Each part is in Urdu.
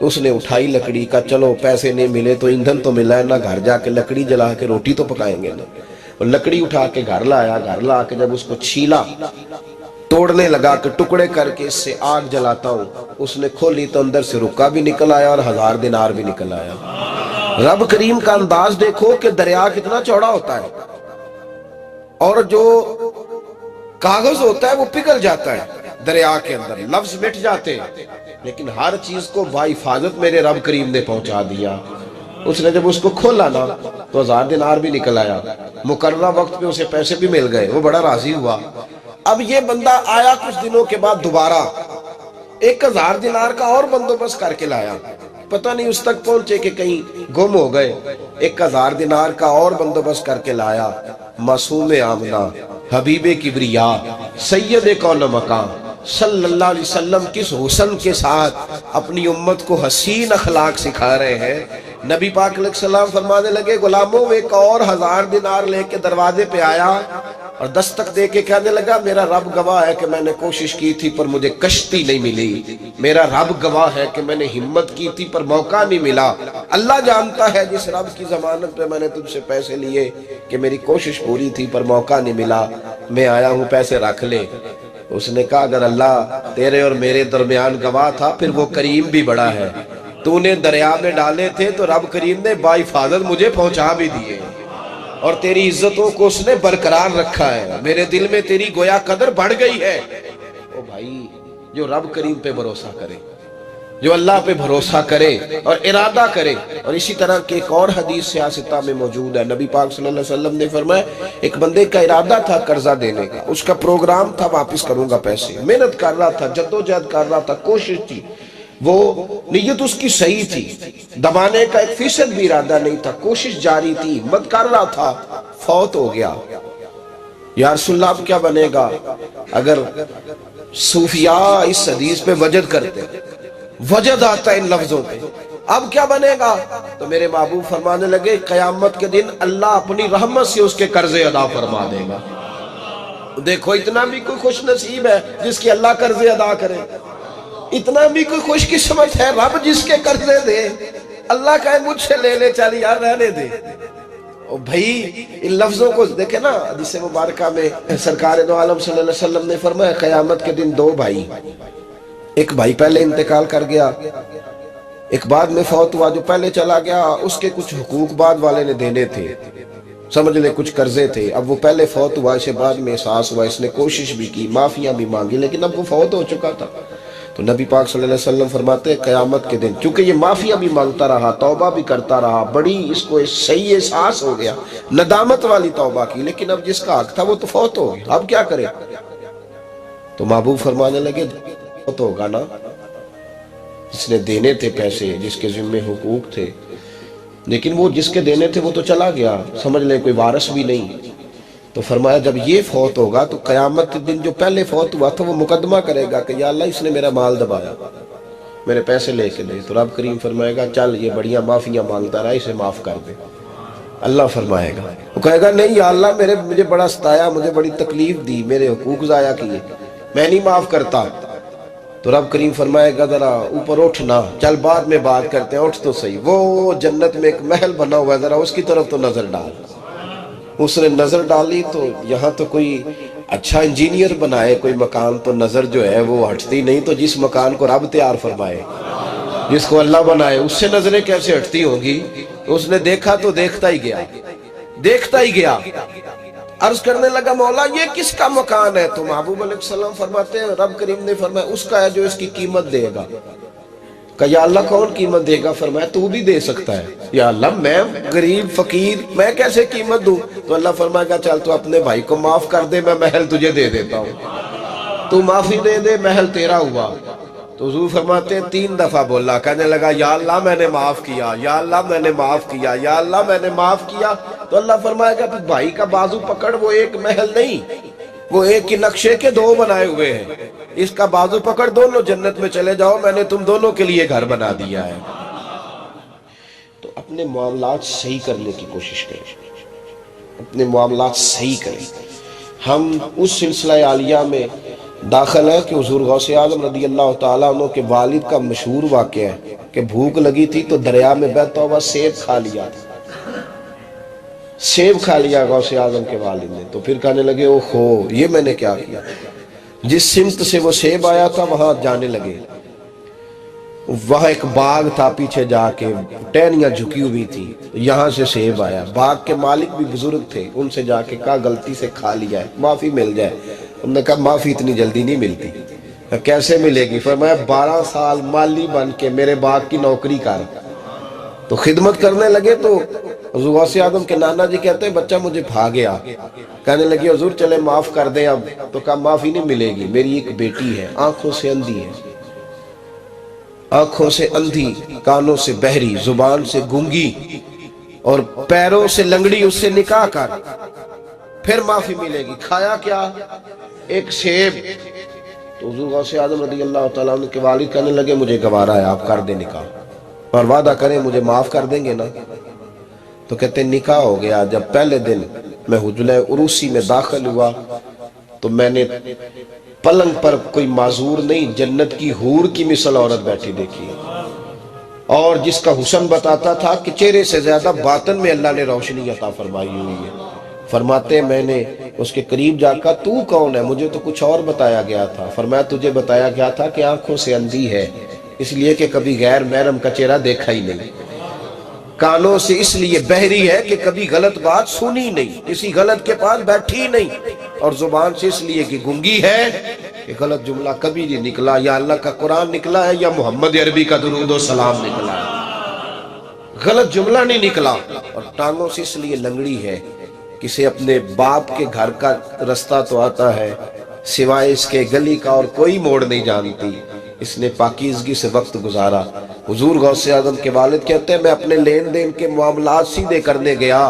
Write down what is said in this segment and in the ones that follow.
اس نے اٹھائی لکڑی کا، چلو پیسے نہیں ملے تو ایندھن تو ملا ہے نا، گھر جا کے لکڑی جلا کے روٹی تو پکائیں گے نا۔ اور لکڑی اٹھا کے گھر لایا، گھر لا کے جب اس کو چھیلا، توڑنے لگا کہ ٹکڑے کر کے اس سے آگ جلاتا ہوں، اس نے کھولی تو اندر سے رکا بھی نکل آیا اور 1000 دینار بھی نکل آیا۔ رب کریم کا انداز دیکھو کہ دریا کتنا چوڑا ہوتا ہے، اور جو کاغذ ہوتا ہے وہ پگھل جاتا ہے دریا کے اندر، لفظ مٹ جاتے ہیں، لیکن ہر چیز کو بحفاظت میرے رب کریم نے پہنچا دیا۔ اس نے جب اس کو کھولا نا تو 1000 دینار بھی نکل آیا، مقررہ وقت پہ اسے پیسے بھی مل گئے، وہ بڑا راضی ہوا۔ اب یہ بندہ آیا کچھ دنوں کے بعد دوبارہ 1000 دینار کا اور بندوبست کر کے لایا، پتہ نہیں اس تک پہنچے کہ کہیں گم ہو گئے، 1000 دینار کا اور بندوبست کر کے لایا۔ معصوم آمنہ، حبیب کبریا، سید کون مقام صلی اللہ علیہ وسلم کس حسن کے ساتھ اپنی امت کو حسین اخلاق سکھا رہے ہیں۔ نبی پاک علیہ السلام فرمانے لگے، غلاموں ایک اور 1000 دینار لے کے دروازے پہ آیا اور دستک دے کے کہنے لگا، میرا رب گواہ ہے کہ میں نے کوشش کی تھی پر مجھے کشتی نہیں ملی، میرا رب گواہ ہے کہ میں نے ہمت کی تھی پر موقع نہیں ملا، اللہ جانتا ہے جس رب کی ضمانت پہ میں نے تجھ سے پیسے لیے کہ میری کوشش پوری تھی پر موقع نہیں ملا، میں آیا ہوں پیسے رکھ لے۔ اس نے کہا، اگر اللہ تیرے اور میرے درمیان گواہ تھا پھر وہ کریم بھی بڑا ہے، تو نے دریا میں ڈالے تھے تو رب کریم نے بحفاظت مجھے پہنچا بھی دیے، اور تیری عزتوں کو اس نے برقرار رکھا ہے، میرے دل میں تیری گویا قدر بڑھ گئی ہے۔ او بھائی، جو رب کریم پہ بھروسہ کرے، جو اللہ پہ بھروسہ کرے اور ارادہ کرے۔ اور اسی طرح کی ایک اور حدیث سیاستہ میں موجود ہے، نبی پاک صلی اللہ علیہ وسلم نے فرمایا، ایک بندے کا ارادہ تھا قرضہ دینے کا، اس کا پروگرام تھا واپس کروں گا پیسے، محنت کر رہا تھا، جدوجہد کر رہا تھا، کوشش تھی، وہ نیت اس کی صحیح تھی، دبانے کا 1% بھی ارادہ نہیں تھا، کوشش جاری تھی، ہمت کر رہا تھا، فوت ہو گیا۔ یا رسول اللہ اب کیا بنے گا؟ اگر صوفیاء اس حدیث پہ وجد کرتے، وجد آتا ہے ان لفظوں پہ، اب کیا بنے گا؟ تو میرے محبوب فرمانے لگے، قیامت کے دن اللہ اپنی رحمت سے اس کے قرضے ادا فرما دے گا۔ دیکھو اتنا بھی کوئی خوش نصیب ہے جس کے اللہ قرضے ادا کرے، اتنا بھی کوئی خوش قسمت ہے رب جس کے قرضے دے، اللہ کہے مجھ سے لے لے، چل یار رہنے دے۔ اور بھائی ان لفظوں کو دیکھیں نا، حدیث مبارکہ میں سرکار دو عالم صلی اللہ علیہ وسلم نے فرمایا، قیامت کے دن 2 بھائی، ایک بھائی پہلے انتقال کر گیا، ایک بعد میں فوت ہوا، جو پہلے چلا گیا اس کے کچھ حقوق بعد والے نے دینے تھے، سمجھ لے کچھ قرضے تھے، اب وہ پہلے فوت ہوا، اسے بعد میں احساس ہوا، اس نے کوشش بھی کی، معافیاں بھی مانگی، لیکن اب وہ فوت ہو چکا تھا۔ تو نبی پاک صلی اللہ علیہ وسلم فرماتے ہیں قیامت کے دن چونکہ یہ معافیاں بھی مانگتا رہا، توبہ بھی کرتا رہا، بڑی اس کو صحیح احساس ہو گیا، ندامت والی توبہ کی، لیکن اب جس کا حق تھا وہ تو فوت ہو گیا، اب کیا کرے؟ تو محبوب فرمانے لگے، فوت ہوگا نا، جس نے دینے تھے پیسے، جس کے ذمہ حقوق تھے، لیکن وہ جس کے دینے تھے وہ تو چلا گیا، سمجھ لیں کوئی وارث بھی نہیں۔ تو فرمایا جب یہ فوت ہوگا تو قیامت کے دن جو پہلے فوت ہوا تھا وہ مقدمہ کرے گا کہ یا اللہ اس نے میرا مال دبایا، میرے پیسے لے کے دے، تو رب کریم فرمائے گا چل یہ بڑیاں معافیاں مانگتا رہا، اسے معاف کر دے۔ اللہ فرمائے گا، وہ کہے گا نہیں یا اللہ مجھے بڑا ستایا، مجھے بڑی تکلیف دی، میرے حقوق ضائع کیے، میں نہیں معاف کرتا۔ تو رب کریم فرمائے گا ذرا اوپر اٹھنا، چل بعد میں بات کرتے ہیں، اٹھ تو صحیح، وہ جنت میں ایک محل بنا ہوا ہے، ذرا اس کی طرف تو نظر ڈال۔ اس نے نظر ڈالی تو یہاں تو کوئی اچھا انجینئر بنائے کوئی مکان تو نظر جو ہے وہ ہٹتی نہیں، تو جس مکان کو رب تیار فرمائے، جس کو اللہ بنائے، اس سے نظریں کیسے ہٹتی ہوں گی؟ اس نے دیکھا تو دیکھتا ہی گیا، دیکھتا ہی گیا، عرض کرنے لگا مولا یہ کس کا مکان ہے؟ تو محبوب علیہ السلام فرماتے ہیں رب کریم نے فرمایا اس کا ہے جو اس کی قیمت دے گا۔ کہ یا اللہ کون قیمت دے گا؟ فرمایا تو بھی دے سکتا ہے۔ یا اللہ میں غریب فقیر میں کیسے قیمت دوں؟ تو اللہ فرمائے گا چل تو اپنے بھائی کو معاف کر دے، میں محل تجھے دے دیتا ہوں، تو معافی دے دے، محل تیرا ہوا۔ تو حضور فرماتے ہیں 3 دفعہ بولا، کہنے لگا یا اللہ میں نے معاف کیا، یا اللہ میں نے معاف کیا، یا اللہ میں نے معاف کیا۔ تو اللہ فرمائے گا پھر بھائی کا بازو پکڑ، وہ ایک محل نہیں، وہ ایک ہی نقشے کے 2 بنائے ہوئے ہیں، اس کا بازو پکڑ، دونوں جنت میں چلے جاؤ، میں نے تم دونوں کے لیے گھر بنا دیا ہے۔ تو اپنے معاملات صحیح کرنے کی کوشش کریں، اپنے معاملات صحیح کریں۔ ہم اس سلسلہ عالیہ میں داخل ہے کہ حضور غوث اعظم رضی اللہ تعالیٰ عنہ کے والد کا مشہور واقعہ ہے کہ بھوک لگی تھی تو دریا میں بہتا ہوا سیب کھا لیا تھا، سیب کھا لیا غوث اعظم کے والد نے۔ تو پھر کہنے لگے او ہو یہ میں نے کیا کیا، جس سمت سے وہ سیب آیا تھا وہاں جانے لگے، وہاں ایک باغ تھا، پیچھے جا کے ٹہنیاں جھکی ہوئی تھی، یہاں سے سیب آیا۔ باغ کے مالک بھی بزرگ تھے، ان سے جا کے کہا غلطی سے کھا لیا ہے، معافی مل جائے۔ انہوں نے کہا معافی اتنی جلدی نہیں ملتی۔ کیسے ملے گی؟ فرمایا 12 سال مالی بن کے میرے باغ کی نوکری کر۔ تو خدمت کرنے لگے تو حضور غوث اعظم کے نانا جی کہتے ہیں بچہ مجھے بھا گیا، کہنے لگے حضور چلے معاف کر دیں اب۔ تو کہا معافی نہیں ملے گی، میری ایک بیٹی ہے، آنکھوں سے اندھی ہے، آنکھوں سے اندھی، کانوں سے بہری، زبان سے گونگی اور پیروں سے لنگڑی، اس سے نکاح کر، پھر معافی ملے گی۔ کھایا کیا؟ ایک سیب۔ تو حضور غوث اعظم رضی اللہ تعالیٰ عنہ کے والد کہنے لگے مجھے گوارا ہے، آپ کر دیں نکاح، اور وعدہ کریں مجھے معاف کر دیں گے نا؟ تو کہتے ہیں نکاح ہو گیا۔ جب پہلے دن میں حجرہ عروسی میں داخل ہوا تو میں نے پلنگ پر کوئی معذور نہیں، جنت کی حور کی مثل عورت بیٹھی دیکھی، اور جس کا حسن بتاتا تھا کہ چہرے سے زیادہ باطن میں اللہ نے روشنی عطا فرمائی ہوئی ہے۔ فرماتے میں نے اس کے قریب جا کر تو کون ہے؟ مجھے تو کچھ اور بتایا گیا تھا۔ فرمایا تجھے بتایا گیا تھا کہ آنکھوں سے اندھی ہے، اس لیے کہ کبھی غیر محرم کا چہرہ دیکھا ہی نہیں، کانوں سے اس لیے بہری ہے کہ کبھی غلط بات سنی نہیں، کسی غلط کے پاس بیٹھی نہیں، اور زبان سے اس لیے کہ گنگی ہے کہ غلط جملہ کبھی نہیں نکلا، یا اللہ کا قرآن نکلا ہے یا محمد عربی کا درود و سلام نکلا ہے، غلط جملہ نہیں نکلا۔ اور ٹانگوں سے اس لیے لنگڑی ہے، کسے اپنے باپ کے گھر کا رستہ تو آتا ہے، سوائے اس کے گلی کا اور کوئی موڑ نہیں جانتی، اس نے پاکیزگی سے وقت گزارا۔ حضور غوث اعظم کے والد کہتے ہیں میں اپنے لین دین کے معاملات سیدھے کرنے گیا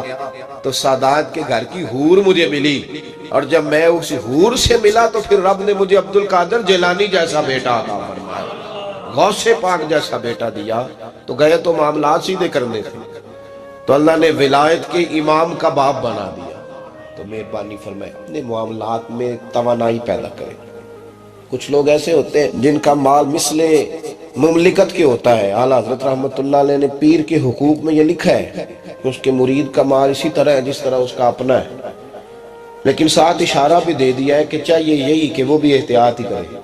تو سادات کے گھر کی حور مجھے ملی، اور جب میں اس حور سے ملا تو پھر رب نے مجھے عبد القادر جیلانی جیسا بیٹا عطا فرمایا، غوث پاک جیسا بیٹا دیا۔ تو گئے تو معاملات سیدھے کرنے تھے، تو اللہ نے ولایت کے امام کا باپ بنا دیا۔ تو مہربانی فرمائے اپنے معاملات میں توانائی پیدا کریں۔ کچھ لوگ ایسے ہوتے ہیں جن کا مال مثل مملکت کے ہوتا ہے۔ اعلیٰ حضرت رحمت اللہ علیہ نے پیر کے حقوق میں یہ لکھا ہے کہ اس کے مرید کا مال اسی طرح ہے جس طرح اس کا اپنا ہے، لیکن ساتھ اشارہ بھی دے دیا ہے کہ چاہیے یہی کہ وہ بھی احتیاط ہی کرے،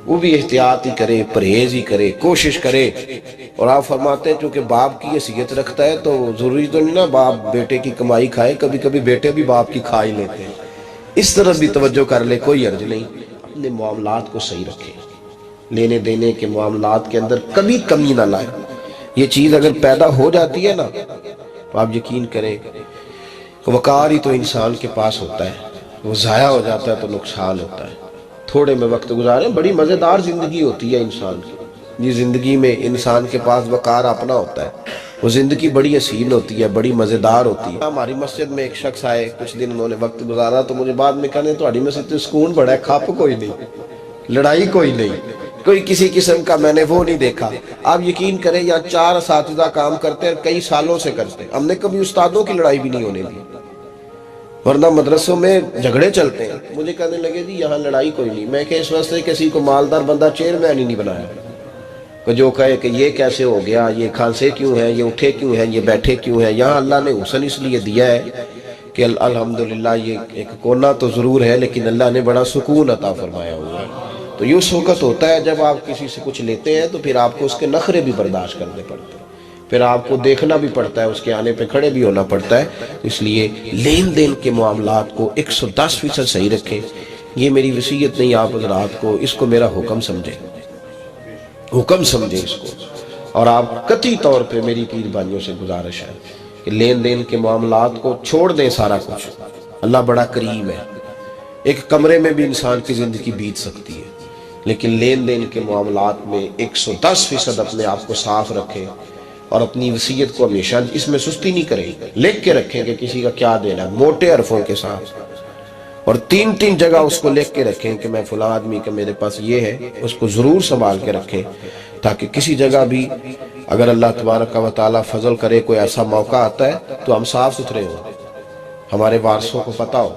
وہ بھی احتیاط ہی کرے، پرہیز ہی کرے، کوشش کرے۔ اور آپ فرماتے ہیں چونکہ باپ کی حیثیت رکھتا ہے تو ضروری تو نہیں نا باپ بیٹے کی کمائی کھائے، کبھی کبھی بیٹے بھی باپ کی کھا ہی لیتے ہیں، اس طرف بھی توجہ کر لے، کوئی حرج نہیں۔ اپنے معاملات کو صحیح رکھے، لینے دینے کے معاملات کے اندر کبھی کمی نہ لائے۔ یہ چیز اگر پیدا ہو جاتی ہے نا تو آپ یقین کریں وقار ہی تو انسان کے پاس ہوتا ہے، وہ ضائع ہو جاتا ہے تو نقصان ہوتا ہے۔ تھوڑے میں وقت گزاریں، بڑی مزیدار زندگی ہوتی ہے انسان کی۔ یہ زندگی میں انسان کے پاس وقار اپنا ہوتا ہے، وہ زندگی بڑی حسین ہوتی ہے، بڑی مزیدار ہوتی ہے۔ ہماری مسجد میں ایک شخص آئے، کچھ دن انہوں نے وقت گزارا تو مجھے بعد میں کہنے تہاڈی مسجد تو سکون بڑا ہے، کھپ کوئی نہیں، لڑائی کوئی نہیں، کوئی کسی قسم کا میں نے وہ نہیں دیکھا۔ آپ یقین کریں یہاں 4 اساتذہ کام کرتے ہیں، کئی سالوں سے کرتے ہیں، ہم نے کبھی استادوں کی لڑائی بھی نہیں ہونے دی، ورنہ مدرسوں میں جھگڑے چلتے ہیں۔ مجھے کہنے لگے جی یہاں لڑائی کوئی نہیں۔ میں کہ اس واسطے کسی کو مالدار بندہ چیئرمین ہی نہیں بنایا کہ جو کہے کہ یہ کیسے ہو گیا، یہ کھانسے کیوں ہیں، یہ اٹھے کیوں ہیں، یہ بیٹھے کیوں ہیں۔ یہاں اللہ نے حسن اس لیے دیا ہے کہ الحمدللہ یہ ایک کونا تو ضرور ہے لیکن اللہ نے بڑا سکون عطا فرمایا ہوا ہے۔ تو یہ اس وقت ہوتا ہے جب آپ کسی سے کچھ لیتے ہیں تو پھر آپ کو اس کے نخرے بھی برداشت کرنے پڑتے ہیں، پھر آپ کو دیکھنا بھی پڑتا ہے، اس کے آنے پہ کھڑے بھی ہونا پڑتا ہے۔ اس لیے لین دین کے معاملات کو 110% صحیح رکھیں۔ یہ میری وصیت نہیں آپ حضرات کو، اس کو میرا حکم سمجھیں، حکم سمجھیں اس کو۔ اور آپ قطعی طور پہ میری پیر بھائیوں سے گزارش ہے کہ لین دین کے معاملات کو چھوڑ دیں سارا کچھ۔ اللہ بڑا کریم ہے، ایک کمرے میں بھی انسان کی زندگی بیت سکتی ہے، لیکن لین دین کے معاملات میں 110% اپنے آپ کو صاف رکھیں، اور اپنی وصیت کو ہمیشہ اس میں سستی نہیں کریں، لکھ کے رکھیں کہ کسی کا کیا دینا ہے، موٹے حرفوں کے ساتھ، اور 3 جگہ اس کو لکھ کے رکھیں کہ میں فلاں آدمی کا میرے پاس یہ ہے، اس کو ضرور سنبھال کے رکھیں تاکہ کسی جگہ بھی اگر اللہ تبارک و تعالیٰ فضل کرے کوئی ایسا موقع آتا ہے تو ہم صاف ستھرے ہوں، ہمارے وارثوں کو پتہ ہو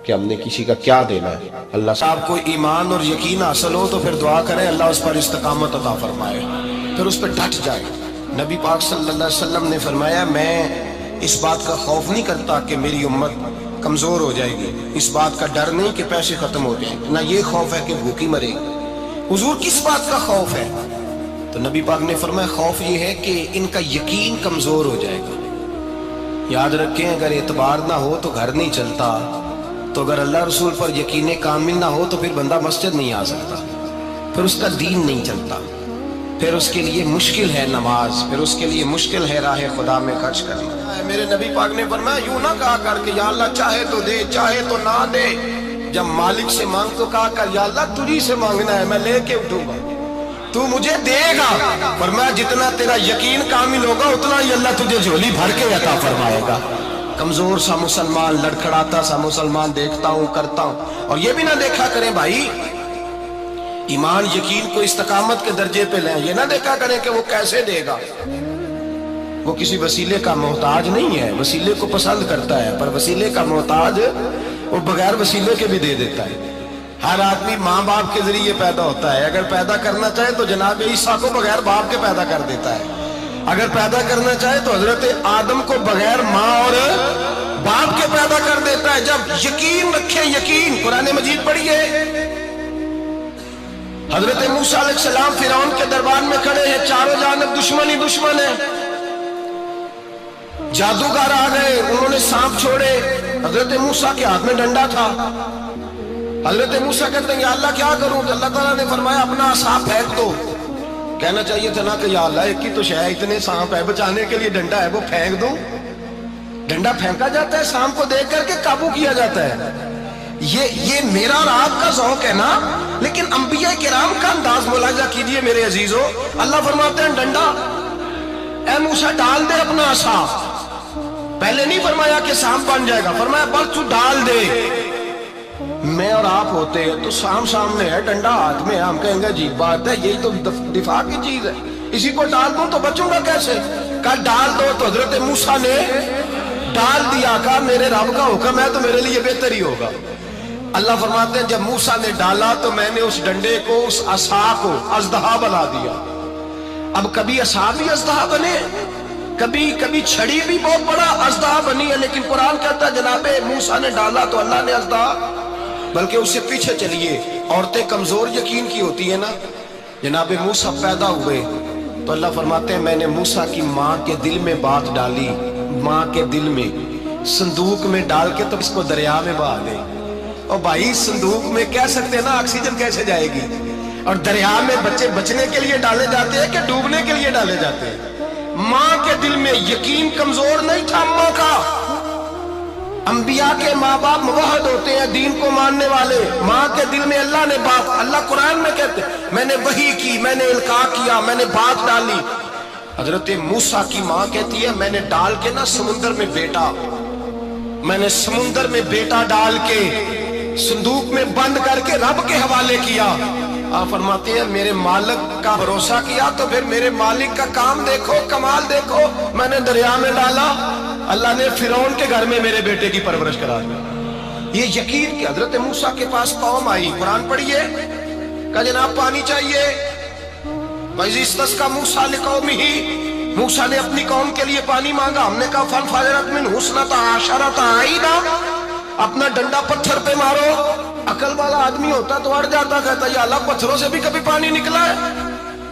کہ ہم نے کسی کا کیا دینا ہے۔ اللہ آپ کو ایمان اور یقین حاصل ہو تو پھر دعا کریں اللہ اس پر استقامت عطا فرمائے۔ پھر اس پہ ڈٹ جائے. نبی پاک صلی اللہ علیہ وسلم نے فرمایا میں اس بات کا خوف نہیں کرتا کہ میری امت کمزور ہو جائے گی, اس بات کا ڈر نہیں کہ پیسے ختم ہو جائیں, نہ یہ خوف ہے کہ بھوکی مرے گی. حضور کس بات کا خوف ہے؟ تو نبی پاک نے فرمایا خوف یہ ہے کہ ان کا یقین کمزور ہو جائے گا. یاد رکھیں اگر اعتبار نہ ہو تو گھر نہیں چلتا, تو اگر اللہ رسول پر یقین کامل نہ ہو تو پھر بندہ مسجد نہیں آ سکتا, پھر اس کا دین نہیں چلتا, پھر اس کے لیے مشکل ہے نماز, پھر اس کے لیے مشکل ہے راہ خدا میں خرچ کرنا. میرے نبی پاک نے فرمایا یوں نہ کہا کر کہ یا اللہ چاہے تو دے چاہے تو نہ دے, جب مالک سے مانگ تو کہا کر یا اللہ تجھی سے مانگنا ہے, میں لے کے اٹھوں گا, تو مجھے دے گا. فرمایا جتنا تیرا یقین کامل ہوگا اتنا ہی اللہ تجھے جھولی بھر کے عطا فرمائے گا. کمزور سا مسلمان, لڑکھڑاتا سا مسلمان دیکھتا ہوں کرتا ہوں, اور یہ بھی نہ دیکھا کریں بھائی ایمان یقین کو استقامت کے درجے پہ لیں, یہ نہ دیکھا کریں کہ وہ کیسے دے گا, وہ کسی وسیلے کا محتاج نہیں ہے, وسیلے کو پسند کرتا ہے, پر وسیلے کا محتاج وہ بغیر وسیلے کے بھی دے دیتا ہے. ہر آدمی ماں باپ کے ذریعے پیدا ہوتا ہے, اگر پیدا کرنا چاہے تو جناب عیسیٰ کو بغیر باپ کے پیدا کر دیتا ہے, اگر پیدا کرنا چاہے تو حضرت آدم کو بغیر ماں اور باپ کے پیدا کر دیتا ہے. جب یقین رکھیں, یقین قرآن مجید پڑھیے, حضرت موسیٰ علیہ السلام فرعون کے دربار میں کھڑے ہیں, چاروں جانب دشمن ہی دشمن ہے, جادوگر آ گئے, انہوں نے سانپ چھوڑے, حضرت موسیٰ کے ہاتھ میں ڈنڈا تھا. حضرت موسیٰ کہتے ہیں یا اللہ کیا کروں, تو اللہ تعالیٰ نے فرمایا اپنا عصا پھینک دو. کہنا چاہیے تھا نا کہ یا اللہ ایک ہی تو شے ہے, اتنے سانپ ہے, بچانے کے لیے ڈنڈا ہے وہ پھینک دوں. ڈنڈا پھینکا جاتا ہے, سانپ کو دیکھ کر کے قابو کیا جاتا ہے. یہ میرا اور آپ کا ذوق ہے نا, لیکن انبیاء کرام کا انداز ملاحظہ کیجئے میرے عزیزو. اللہ فرماتے ہیں ڈنڈا, اے موسیٰ ڈال دے اپنا عصا. پہلے نہیں فرمایا کہ سانپ بن جائے گا, فرمایا بس تو ڈال دے. میں اور آپ ہوتے ہیں تو سانپ سامنے ہے, ڈنڈا ہاتھ میں, ہم کہیں گے عجیب بات ہے, یہی تو دفاع کی چیز ہے, اسی کو ڈال دوں تو بچوں گا کیسے. کہا ڈال دو, تو حضرت موسیٰ نے ڈال دیا. کہا میرے رب کا حکم ہے تو میرے لیے بہتر ہی ہوگا. اللہ فرماتے ہیں جب موسیٰ نے ڈالا تو میں نے اس ڈنڈے کو, اس عصا کو اژدہا بنا دیا. اب کبھی عصا بھی اژدہا بنے, کبھی چھڑی بھی بہت بڑا اژدہا بنی ہے, لیکن قرآن کہتا ہے جناب موسیٰ نے ڈالا تو اللہ نے اژدہا. بلکہ اس سے پیچھے چلیے, عورتیں کمزور یقین کی ہوتی ہیں نا. جناب موسیٰ پیدا ہوئے تو اللہ فرماتے ہیں میں نے موسیٰ کی ماں کے دل میں بات ڈالی, ماں کے دل میں صندوق میں ڈال کے تو اس کو دریا میں بہا دے. اور بھائی صندوق میں کہہ سکتے ہیں نا آکسیجن کیسے جائے گی, اور دریا میں بچے بچنے کے لیے ڈالے جاتے ہیں کہ ڈوبنے کے لیے ڈالے جاتے ہیں. ماں کے دل میں یقین کمزور نہیں تھا اماں کا. انبیاء کے ماں باپ موحد ہوتے ہیں, دین کو ماننے والے. ماں کے دل میں اللہ نے بات, اللہ قرآن میں کہتے میں نے وحی کی, میں نے القاء کیا, میں نے بات ڈالی. حضرت موسیٰ کی ماں کہتی ہے میں نے ڈال کے نا سمندر میں بیٹا, میں نے سمندر میں بیٹا ڈال کے صندوق میں بند کر کے رب کے حوالے کیا. آپ فرماتے ہیں میرے مالک کا بھروسہ کیا تو پھر میرے مالک کا کام دیکھو, کمال دیکھو. میں نے دریا میں ڈالا, اللہ نے فرعون کے گھر میں میرے بیٹے کی پرورش کرا دی. یہ یقین کہ حضرت موسیٰ کے پاس قوم آئی, قرآن پڑھیے, کہا جناب پانی چاہیے. وَإِذِ اسْتَسْقَىٰ مُوسَىٰ لِقَوْمِهِ, موسیٰ نے اپنی قوم کے لیے پانی مانگا. ہم نے کہا فَانْفَجَرَتْ مِنْهُ اثْنَتَا عَشَرَةَ عَيْنًا, اپنا ڈنڈا پتھر پہ مارو. عقل والا آدمی ہوتا تو اڑ جاتا, کہتا یا اللہ پتھروں سے بھی کبھی پانی نکلا ہے.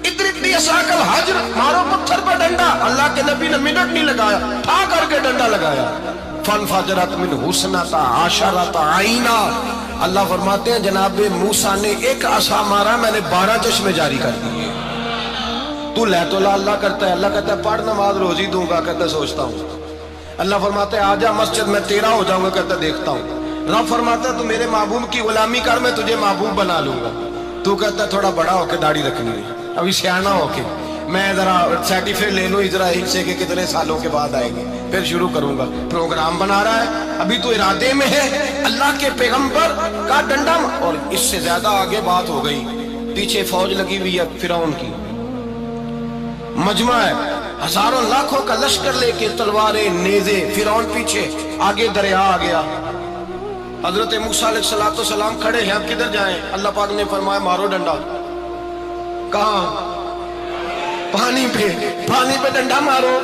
اِدْرِبْ بِعَصَاكَ الْحَجْرَ, مارو پتھر پہ ڈنڈا. اللہ کے نبی نے منٹ نہیں لگایا, ٹھا کر کے ڈنڈا لگایا. فَانْفَجَرَتْ مِنْهُ اثْنَتَا عَشَرَةَ عَيْنًا. اللہ فرماتے ہیں جناب موسیٰ نے ایک عصا مارا, میں نے 12 چشمے جاری کر دیے. تو لے تو لا اللہ کرتا ہے, اللہ کہتا ہے پڑھ نماز روزی دوں گا, کہتا ہے سوچتا ہوں. اللہ فرماتا ہے آجا مسجد میں تیرا ہو جاؤں گا, کہتا ہے دیکھتا ہوں. رب فرماتا ہے تو میرے محبوب کی غلامی کر, میں تجھے محبوب بنا لوں گا. تو کہتا ہے تھوڑا بڑا ہو کے داڑھی رکھنی ہے, ابھی سیانا ہو کے میں ذرا سرٹیفکیٹ لے لوں ذرا حصے کے کتنے سالوں کے بعد آئے گی, پھر شروع کروں گا. پروگرام بنا رہا ہے, ابھی تو ارادے میں ہے. اللہ کے پیغمبر کا ڈنڈا, اور اس سے زیادہ آگے بات ہو گئی. پیچھے فوج لگی ہوئی ہے فرعون کی, مجمع ہے, ہزاروں لاکھوں کا لشکر لے کے, تلواریں نیزے. فرعون پیچھے, آگے دریا آ گیا. حضرت موسیٰ علیہ السلام کھڑے ہیں, اب کدھر جائیں. اللہ پاک نے فرمایا مارو ڈنڈا. کہاں؟ پانی پہ ڈنڈا مارو.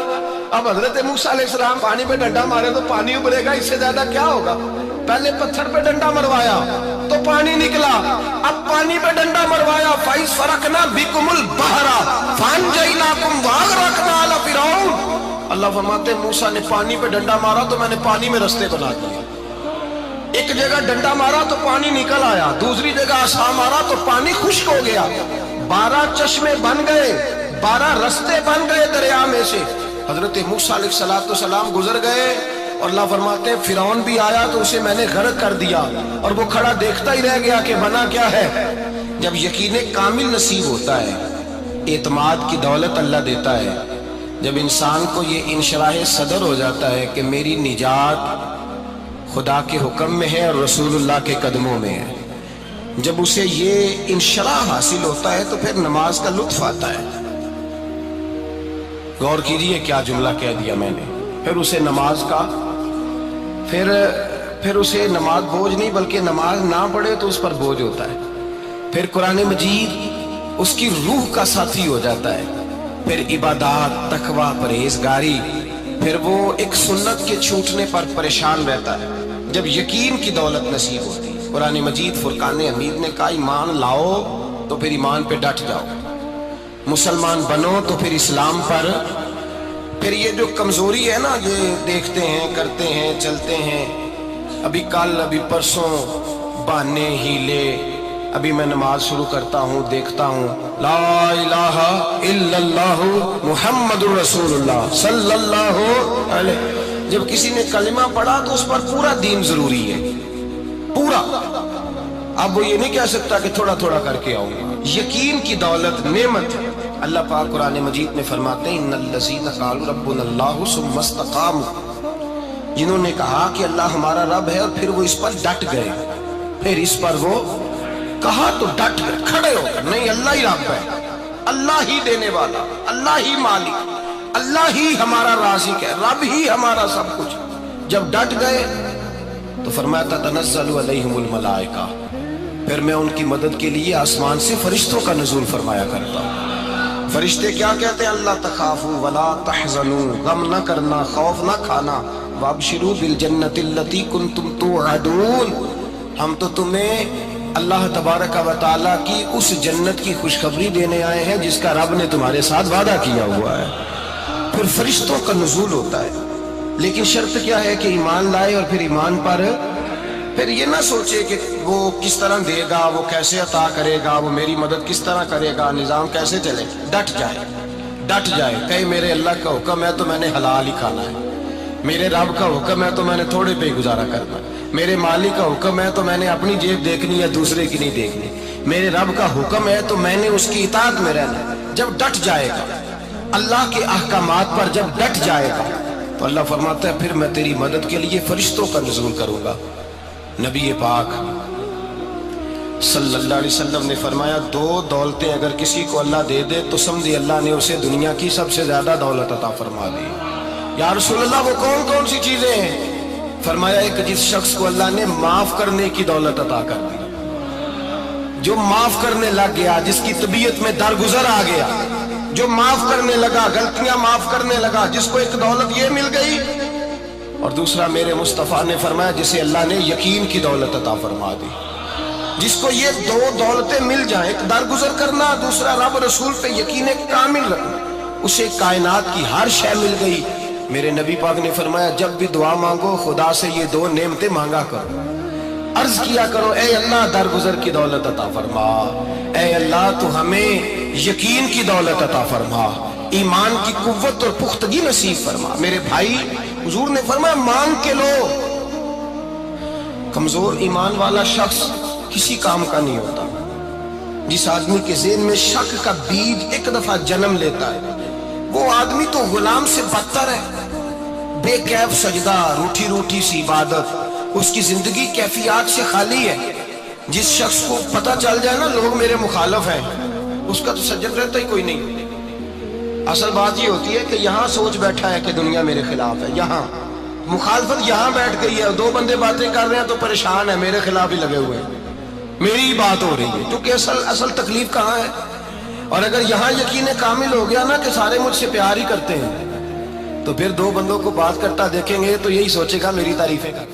اب حضرت موسیٰ علیہ السلام پانی پہ ڈنڈا مارے تو پانی ابلے گا، اس سے زیادہ کیا ہوگا؟ پہلے پتھر پہ ڈنڈا مروایا تو پانی نکلا، اب پانی پہ ڈنڈا مروایا فَإِذْ فَرَقْنَا بِكُمُ الْبَحْرَ فَأَنْجَيْنَاكُمْ وَأَغْرَقْنَا آلَ فِرْعَوْنَ. اللہ فرماتے ہیں موسیٰ نے پانی پہ ڈنڈا مارا تو میں نے پانی میں رستے بنا دیے. ایک جگہ ڈنڈا مارا تو پانی نکل آیا، دوسری جگہ عصا مارا تو پانی خشک ہو گیا. 12 چشمے بن گئے، 12 رستے بن گئے دریا میں سے. حضرت موسیٰ علیہ السلام گزر گئے اور اللہ فرماتے ہیں فرعون بھی آیا تو اسے میں نے غرق کر دیا اور وہ کھڑا دیکھتا ہی رہ گیا کہ بنا کیا ہے. جب یقین کامل نصیب ہوتا ہے، اعتماد کی دولت اللہ دیتا ہے، جب انسان کو یہ انشراح صدر ہو جاتا ہے کہ میری نجات خدا کے حکم میں ہے اور رسول اللہ کے قدموں میں ہے، جب اسے یہ انشراح حاصل ہوتا ہے تو پھر نماز کا لطف آتا ہے. غور کیجئے کیا جملہ کہہ دیا میں نے. پھر اسے نماز کا پھر اسے نماز بوجھ نہیں بلکہ نماز نہ پڑھے تو اس پر بوجھ ہوتا ہے. پھر قرآن مجید اس کی روح کا ساتھی ہو جاتا ہے. پھر عبادات، تقوی، پرہیزگاری، پھر وہ ایک سنت کے چھوٹنے پر پریشان رہتا ہے. جب یقین کی دولت نصیب ہوتی ہے، قرآن مجید فرقان حمید نے کہا ایمان لاؤ تو پھر ایمان پہ ڈٹ جاؤ، مسلمان بنو تو پھر اسلام پر. پھر یہ جو کمزوری ہے نا، یہ دیکھتے ہیں، کرتے ہیں، چلتے ہیں، ابھی کل ابھی پرسوں بہانے ہیلے، ابھی میں نماز شروع کرتا ہوں دیکھتا ہوں لا الہ الا اللہ محمد رسول اللہ صلی اللہ علیہ. جب کسی نے کلمہ پڑھا تو اس پر پورا دین ضروری ہے، پورا. اب وہ یہ نہیں کہہ سکتا کہ تھوڑا تھوڑا کر کے آؤں گا. یقین کی دولت نعمت. اللہ پاک قرآن مجید میں فرماتے ہیں ان الذین قالوا ربنا اللہ ثم استقاموا، جنہوں نے کہا کہ اللہ ہمارا رب ہے اور پھر وہ اس پر ڈٹ گئے. پھر اس پر وہ کہا تو ڈٹ گئے، کھڑے ہو کر نہیں اللہ ہی رب ہے، اللہ ہی دینے والا، اللہ ہی مالک، اللہ ہی ہمارا رازق ہے، رب ہی ہمارا سب کچھ. جب ڈٹ گئے تو فرمایا تتنزل علیہم الملائکہ، پھر میں ان کی مدد کے لیے آسمان سے فرشتوں کا نزول فرمایا کرتا ہوں. فرشتے کیا کہتے ہیں؟ اللہ تخافوا ولا تحزنوا، غم نہ کرنا، خوف نہ کھانا، وابشروا بالجنۃ التی کنتم توعدون، ہم تو تمہیں اللہ تبارک و تعالیٰ کی اس جنت کی خوشخبری دینے آئے ہیں جس کا رب نے تمہارے ساتھ وعدہ کیا ہوا ہے. پھر فرشتوں کا نزول ہوتا ہے، لیکن شرط کیا ہے کہ ایمان لائے اور پھر ایمان پر پھر یہ نہ سوچے کہ وہ کس طرح دے گا، وہ کیسے عطا کرے گا، وہ میری مدد کس طرح کرے گا، نظام کیسے چلے. ڈٹ جائے کہے میرے اللہ کا حکم ہے تو میں نے حلال ہی کھانا ہے، میرے رب کا حکم ہے تو میں نے تھوڑے پہ گزارا کرنا ہے، میرے مالک کا حکم ہے تو میں نے اپنی جیب دیکھنی ہے، دوسرے کی نہیں دیکھنی، میرے رب کا حکم ہے تو میں نے اس کی اطاعت میں رہنا. جب ڈٹ جائے گا اللہ کے احکامات پر، جب ڈٹ جائے گا تو اللہ فرماتا ہے پھر میں تیری مدد کے لیے فرشتوں کا نزول کروں گا. نبی پاک صلی اللہ علیہ وسلم نے فرمایا 2 دولتیں اگر کسی کو اللہ دے دے تو سمجھے اللہ نے اسے دنیا کی سب سے زیادہ دولت عطا فرما دی. یا رسول اللہ وہ کون کون سی چیزیں ہیں؟ فرمایا ایک جس شخص کو اللہ نے معاف کرنے کی دولت عطا کر دی، جو معاف کرنے لگ گیا، جس کی طبیعت میں درگزر آ گیا، جو معاف کرنے لگا، غلطیاں معاف کرنے لگا، جس کو ایک دولت یہ مل گئی. اور دوسرا میرے مصطفیٰ نے فرمایا جسے اللہ نے یقین کی دولت عطا فرما دی. جس کو یہ 2 دولتیں مل جائیں، ایک درگزر کرنا، دوسرا رب رسول پہ یقین کامل رکھنا، اسے کائنات کی ہر شے مل گئی. میرے نبی پاک نے فرمایا جب بھی دعا مانگو خدا سے یہ 2 نعمتیں مانگا کرو، عرض کیا کرو اے اللہ درگزر کی دولت عطا فرما، اے اللہ تو ہمیں یقین کی دولت عطا فرما، ایمان کی قوت اور پختگی نصیب فرما. میرے بھائی حضور نے فرمایا مانگ کے لو. کمزور ایمان والا شخص کسی کام کا نہیں ہوتا. جس آدمی کے ذہن میں شک کا بیج ایک دفعہ جنم لیتا ہے وہ آدمی تو غلام سے بدتر ہے. بے کیف سجدہ، روٹھی روٹھی سی عبادت، اس کی زندگی کیفیات سے خالی ہے. جس شخص کو پتہ چل جائے نا لوگ میرے مخالف ہیں، اس کا تو سجد رہتا ہی کوئی نہیں. اصل بات یہ ہوتی ہے کہ یہاں سوچ بیٹھا ہے کہ دنیا میرے خلاف ہے، یہاں مخالفت یہاں بیٹھ گئی ہے، 2 بندے باتیں کر رہے ہیں تو پریشان ہے، میرے خلاف ہی لگے ہوئے ہیں، میری بات ہو رہی ہے. کیونکہ اصل تکلیف کہاں ہے؟ اور اگر یہاں یقین کامل ہو گیا نا کہ سارے مجھ سے پیار ہی کرتے ہیں، تو پھر دو بندوں کو بات کرتا دیکھیں گے تو یہی سوچے گا میری تعریفیں کر۔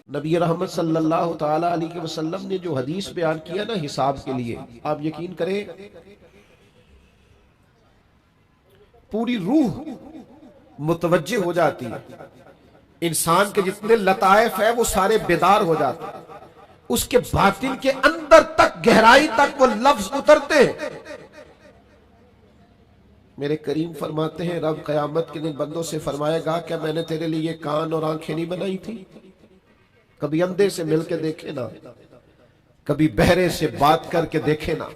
نبی رحمت صلی اللہ تعالی علیہ وسلم نے جو حدیث بیان کیا نا حساب کے لیے، آپ یقین کریں پوری روح متوجہ ہو جاتی ہے، انسان کے جتنے لطائف ہیں وہ سارے بیدار ہو جاتے ہیں، اس کے باطن کے اندر تک گہرائی تک وہ لفظ اترتے ہیں۔ میرے کریم فرماتے ہیں رب قیامت کے دن بندوں سے فرمائے گا کیا میں نے تیرے لیے کان اور آنکھیں نہیں بنائی تھی؟ کبھی اندھے سے مل کے دیکھے نا، کبھی بہرے سے بات کر کے دیکھے نا۔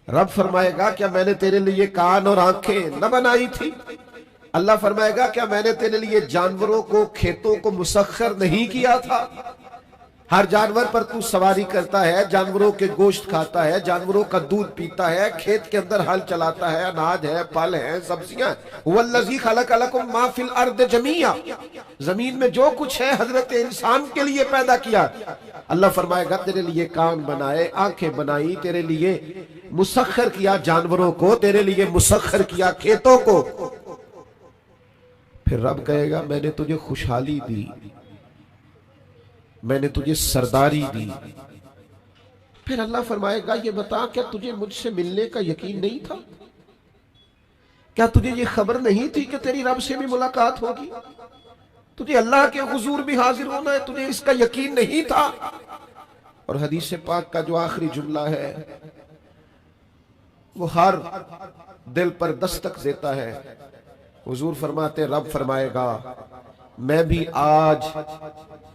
رب فرمائے گا کیا میں نے تیرے لیے کان اور آنکھیں نہ بنائی تھی؟ اللہ فرمائے گا کیا میں نے تیرے لیے جانوروں کو کھیتوں کو مسخر نہیں کیا تھا؟ ہر جانور پر تو سواری کرتا ہے، جانوروں کے گوشت کھاتا ہے، جانوروں کا دودھ پیتا ہے، کھیت کے اندر ہل چلاتا ہے، اناج ہے، پھل ہے، سبزیاں۔ وَالَّذِي خَلَقَ لَكُم مَا فِي الْأَرْضِ جَمِيعًا، زمین میں جو کچھ ہے حضرت انسان کے لیے پیدا کیا۔ اللہ فرمائے گا تیرے لیے کان بنائے، آنکھیں بنائی، تیرے لیے مسخر کیا جانوروں کو، تیرے لیے مسخر کیا کھیتوں کو۔ پھر رب کہے گا میں نے تجھے خوشحالی دی، میں نے تجھے سرداری دی۔ پھر اللہ فرمائے گا یہ بتا کیا تجھے مجھ سے ملنے کا یقین نہیں تھا؟ کیا تجھے یہ خبر نہیں تھی کہ تیری رب سے بھی ملاقات ہوگی؟ تجھے اللہ کے حضور بھی حاضر ہونا ہے، تجھے اس کا یقین نہیں تھا؟ اور حدیث پاک کا جو آخری جملہ ہے وہ ہر دل پر دستک دیتا ہے۔ حضور فرماتے رب فرمائے گا میں بھی آج